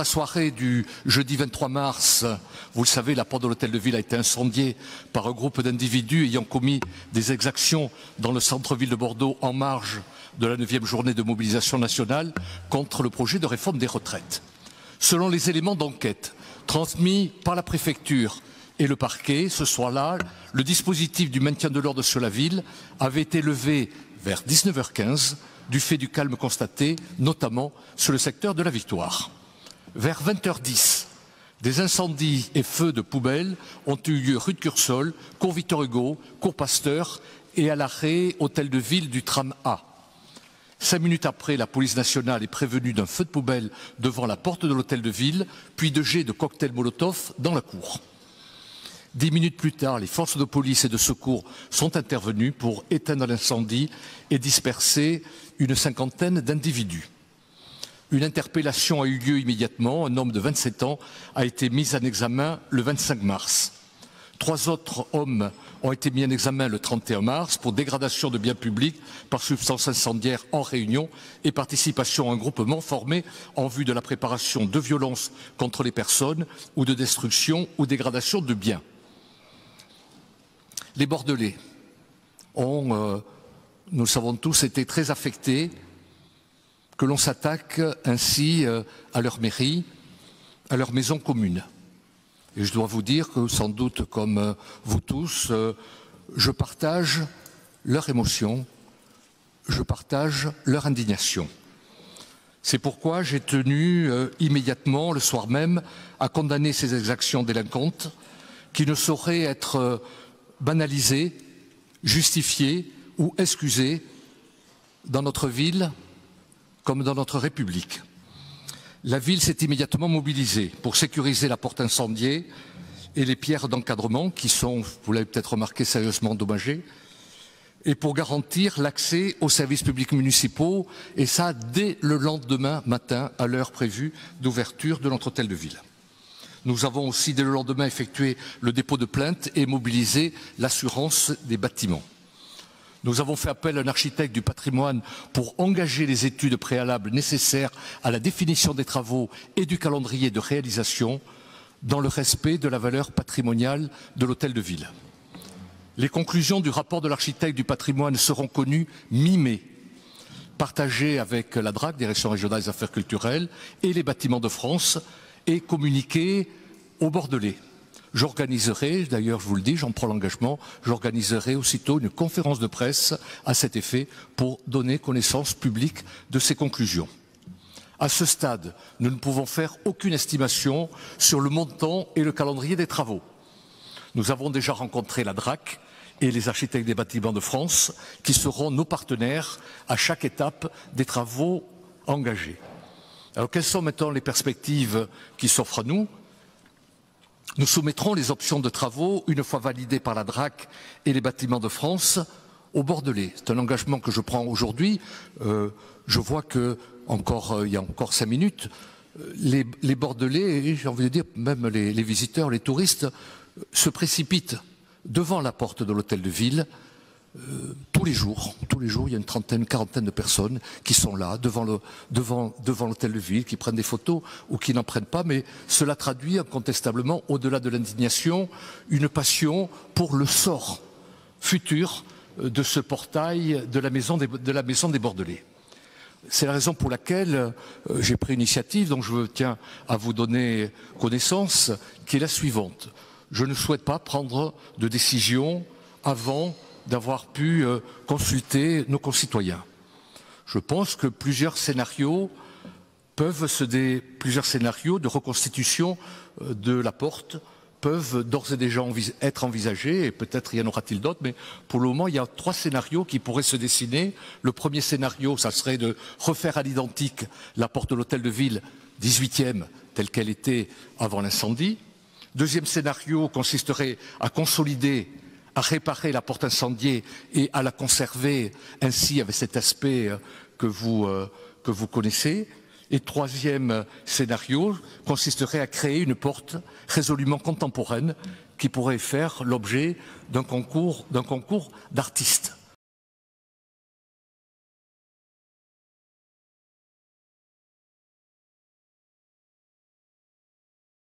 la soirée du jeudi 23 mars, vous le savez, la porte de l'hôtel de ville a été incendiée par un groupe d'individus ayant commis des exactions dans le centre-ville de Bordeaux en marge de la 9e journée de mobilisation nationale contre le projet de réforme des retraites. Selon les éléments d'enquête transmis par la préfecture et le parquet, ce soir-là, le dispositif du maintien de l'ordre sur la ville avait été levé vers 19h15 du fait du calme constaté, notamment sur le secteur de la Victoire. Vers 20h10, des incendies et feux de poubelles ont eu lieu rue de Cursol, cours Victor Hugo, cours Pasteur et à l'arrêt hôtel de ville du tram A. 5 minutes après, la police nationale est prévenue d'un feu de poubelle devant la porte de l'hôtel de ville, puis de jets de cocktails Molotov dans la cour. 10 minutes plus tard, les forces de police et de secours sont intervenues pour éteindre l'incendie et disperser une cinquantaine d'individus. Une interpellation a eu lieu immédiatement. Un homme de 27 ans a été mis en examen le 25 mars. 3 autres hommes ont été mis en examen le 31 mars pour dégradation de biens publics par substance incendiaire en réunion et participation à un groupement formé en vue de la préparation de violences contre les personnes ou de destruction ou dégradation de biens. Les Bordelais ont, nous le savons tous, été très affectés que l'on s'attaque ainsi à leur mairie, à leur maison commune. Et je dois vous dire que, sans doute comme vous tous, je partage leur émotion, je partage leur indignation. C'est pourquoi j'ai tenu immédiatement, le soir même, à condamner ces exactions délinquantes qui ne sauraient être banalisées, justifiées ou excusées dans notre ville comme dans notre République. La ville s'est immédiatement mobilisée pour sécuriser la porte incendiée et les pierres d'encadrement qui sont, vous l'avez peut-être remarqué, sérieusement endommagées, et pour garantir l'accès aux services publics municipaux, et ça dès le lendemain matin à l'heure prévue d'ouverture de notre hôtel de ville. Nous avons aussi dès le lendemain effectué le dépôt de plainte et mobilisé l'assurance des bâtiments. Nous avons fait appel à un architecte du patrimoine pour engager les études préalables nécessaires à la définition des travaux et du calendrier de réalisation dans le respect de la valeur patrimoniale de l'hôtel de ville. Les conclusions du rapport de l'architecte du patrimoine seront connues mi-mai, partagées avec la DRAC, Direction régionale des affaires culturelles, et les bâtiments de France, et communiquées aux Bordelais. J'organiserai, d'ailleurs je vous le dis, j'en prends l'engagement, j'organiserai aussitôt une conférence de presse à cet effet pour donner connaissance publique de ces conclusions. À ce stade, nous ne pouvons faire aucune estimation sur le montant et le calendrier des travaux. Nous avons déjà rencontré la DRAC et les architectes des bâtiments de France qui seront nos partenaires à chaque étape des travaux engagés. Alors quelles sont maintenant les perspectives qui s'offrent à nous ? Nous soumettrons les options de travaux, une fois validées par la DRAC et les bâtiments de France, aux Bordelais. C'est un engagement que je prends aujourd'hui. Je vois que il y a encore 5 minutes, les Bordelais, et j'ai envie de dire même les visiteurs, les touristes, se précipitent devant la porte de l'hôtel de ville. Tous les jours, il y a une trentaine, une quarantaine de personnes qui sont là, devant l'hôtel de ville, qui prennent des photos ou qui n'en prennent pas, mais cela traduit incontestablement, au-delà de l'indignation, une passion pour le sort futur de ce portail de la maison des Bordelais. C'est la raison pour laquelle j'ai pris une initiative dont je tiens à vous donner connaissance, qui est la suivante. Je ne souhaite pas prendre de décision avant d'avoir pu consulter nos concitoyens. Je pense que plusieurs scénarios de reconstitution de la porte peuvent d'ores et déjà être envisagés, et peut-être y en aura-t-il d'autres, mais pour le moment, il y a 3 scénarios qui pourraient se dessiner. Le premier scénario, ça serait de refaire à l'identique la porte de l'hôtel de ville 18e, telle qu'elle était avant l'incendie. Deuxième scénario consisterait à consolider, à réparer la porte incendiée et à la conserver ainsi avec cet aspect que vous connaissez. Et troisième scénario consisterait à créer une porte résolument contemporaine qui pourrait faire l'objet d'un concours d'artistes.